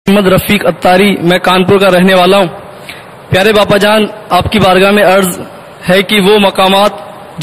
محمد رفیق اتاری، میں کانپور کا رہنے والا ہوں۔ پیارے باپا جان، آپ کی بارگاہ میں عرض ہے کہ وہ مقامات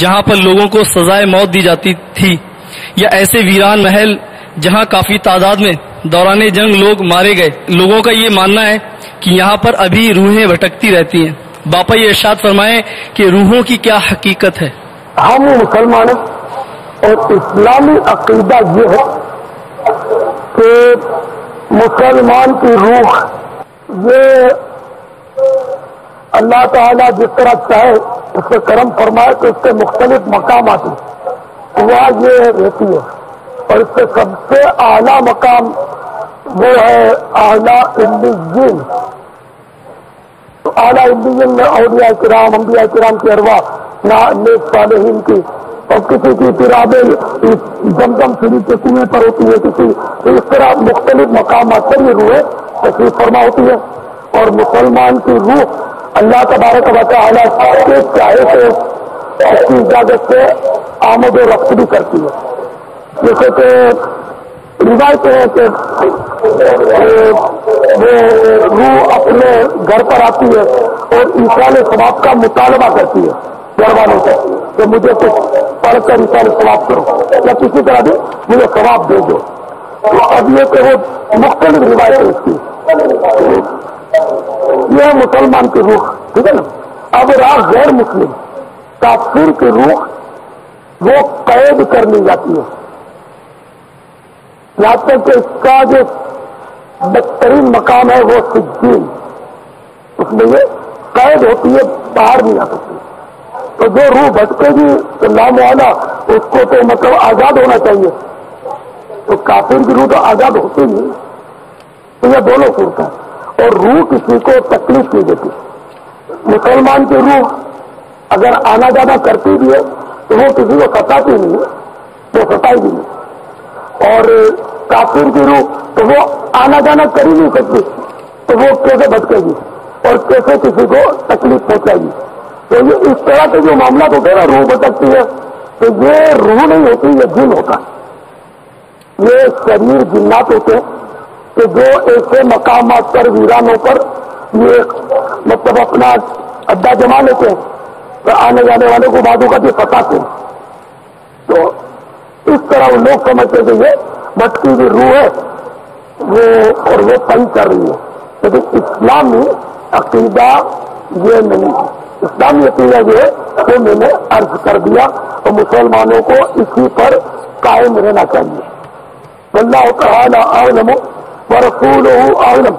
جہاں پر لوگوں کو سزائے موت دی جاتی تھی، یا ایسے ویران محل جہاں کافی تعداد میں دوران جنگ لوگ مارے گئے، لوگوں کا یہ ماننا ہے کہ یہاں پر ابھی روحیں بھٹکتی رہتی ہیں۔ باپا یہ ارشاد فرمائیں کہ روحوں کی کیا حقیقت ہے؟ ہم مسلمان اور اسلامی عقیدہ یہ ہے کہ مسلمان کی روح یہ اللہ تعالیٰ جس طرح چاہے اس سے کرم فرمائے کہ اس کے مختلف مقامات وہاں یہ رہتی ہے، اور اس سے سب سے اعلیٰ مقام وہ ہے اعلیٰ علیین۔ تو اعلیٰ علیین میں اولیاء کرام، انبیاء کرام کی ارواح، نیک صالحین کی، اور کسی کی ترابیں زمزم شریف کے کنویں پر ہوتی ہے، کسی اس طرح مختلف مقامات پر یہ روحیں تشریف فرما ہوتی ہے۔ اور مسلمان کی روح اللہ تبارک و تعالیٰ کے چاہے سے اس کی اجازت سے آمد و رفت بھی کرتی ہے۔ جیسے کہ روایتیں ہیں کہ وہ روح اپنے گھر پر آتی ہے اور ایصال ثواب کا مطالبہ کرتی ہے گھر والوں سے کہ مجھے کچھ پڑھ کر ایصال ثواب کرو، یا کسی طرح بھی مجھے ثواب دے دو۔ تو اب یہ کہ وہ مختلف روایتیں اس کی، یہ ہے مسلمان کی روح، ٹھیک ہے نا۔ اب رہا غیر مسلم، کافر کی روح وہ قید کر لی جاتی ہے، یہاں تک کہ اس کا جو بدترین مقام ہے وہ سجین، اس میں یہ قید ہوتی ہے، باہر نہیں آ سکتی۔ تو جو روح بھٹکے گی تو نام والا اس کو تو مطلب آزاد ہونا چاہیے، تو کافر کی روح تو آزاد ہوتی نہیں۔ تو یہ دونوں صورت ہیں، اور روح کسی کو تکلیف نہیں دیتی۔ مسلمان کی روح اگر آنا جانا کرتی بھی ہے تو وہ کسی کو ستاتی نہیں ہے، وہ ستائے گی نہیں۔ اور کافر کی روح تو وہ آنا جانا کر ہی نہیں سکتی، تو وہ کیسے بھٹکے گی اور کیسے کسی کو تکلیف پہنچائے گی؟ تو یہ اس طرح کے جو معاملات ہوتے ہیں نا، روح بھٹکتی ہے، تو یہ روح نہیں ہوتی، یہ جن ہوتا ہے۔ یہ شریر جنات ہوتے ہیں کہ جو ایسے مقامات پر، ویرانوں پر یہ مطلب اپنا اڈا جما لیتے ہیں، تو آنے جانے والوں کو بعدوں کا بھی ستاتے ہیں۔ تو اس طرح وہ لوگ سمجھتے کہ یہ بھٹکی ہوئی روح ہے وہ، اور وہ تنگ کر رہی ہے، لیکن اسلامی عقیدہ یہ نہیں ہے۔ اسلامی عقیدہ جو ہے وہ میں نے عرض کر دیا، اور مسلمانوں کو اسی پر قائم رہنا چاہیے۔ واللہ تعالی اعلم ورسولہ اعلم،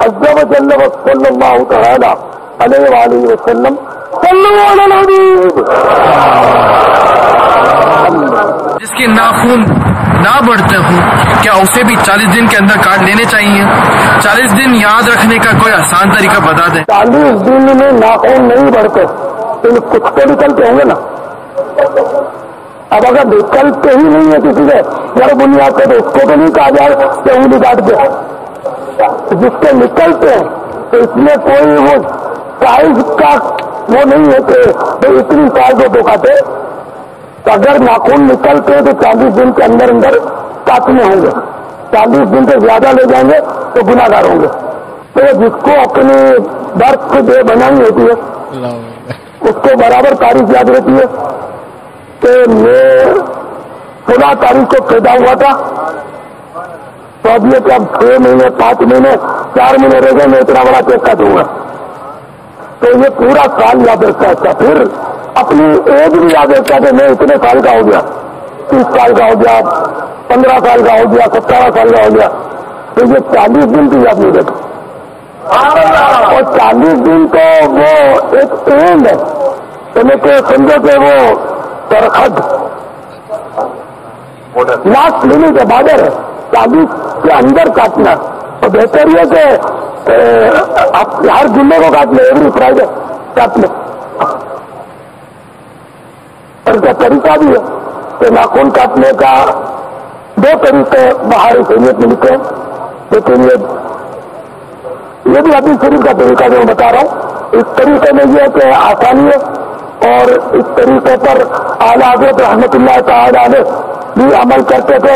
عز وجل وصلی اللہ تعالی علیہ وآلہ وسلم۔ صلو علی الحبیب۔ جس کے ناخن نہ بڑھتے ہوں، کیا اسے بھی 40 دن کے اندر کاٹ لینے چاہیے؟ 40 دن یاد رکھنے کا کوئی آسان طریقہ بتا دیں۔ 40 دن میں ناخن نہیں بڑھتے، تو کچھ تو نکلتے ہوں گے نا۔ اب اگر نکلتے ہی نہیں ہے کسی سے جڑ بنیاد پہ، تو اس کو تو نہیں کہا جائے کہ انگلی کاٹ دے۔ جس کے نکلتے ہیں تو اس میں کوئی وہ سائز کا وہ نہیں ہے کہ اتنی سائز ہو تو کاٹے۔ تو اگر ناخن نکلتے ہیں تو 40 دن کے اندر اندر کاٹنے ہوں گے۔ 40 دن سے زیادہ لے جائیں گے تو گناہ گار ہوں گے۔ تو جس کو اپنی برف کی دے بنائی ہوتی ہے اس کو برابر تاریخ یاد رہتی ہے کہ میں فلاں تاریخ کو پیدا ہوا تھا، تو اب یہ کہ اب 6 مہینے 5 مہینے 4 مہینے رہ گئے، میں اتنا بڑا کیک کاٹوں گا۔ تو یہ پورا سال یاد رکھتا ہے، پھر اپنی ایج بھی یاد رکھتا ہے کہ میں اتنے سال کا ہو گیا، 30 سال کا ہو گیا، 15 سال کا ہو گیا، 17 سال کا ہو گیا۔ تو یہ 40 دن بھی یاد نہیں رہتا، اور 40 دن تو وہ ایک اینڈ ہے، کہ سمجھو کہ وہ سرحد لاسٹ لینے کے بارڈر ہے، 40 کے اندر کاٹنا۔ تو بہتر یہ کہ آپ ہر جمعے کو کاٹ لیں، ایوری فرائیڈے کاٹ لیں۔ اور اس کا طریقہ بھی ہے کہ ناخن کاٹنے کا 2 طریقے بہاری شریعت میں لکھے ہیں، لیکن یہ بھی حدیث شریف کا طریقہ جو میں بتا رہا ہوں۔ اس طریقے میں یہ ہے کہ آسانی ہے، اور اس طریقے پر اعلیٰ حضرت رحمۃ اللہ تعالی علیہ بھی عمل کرتے تھے،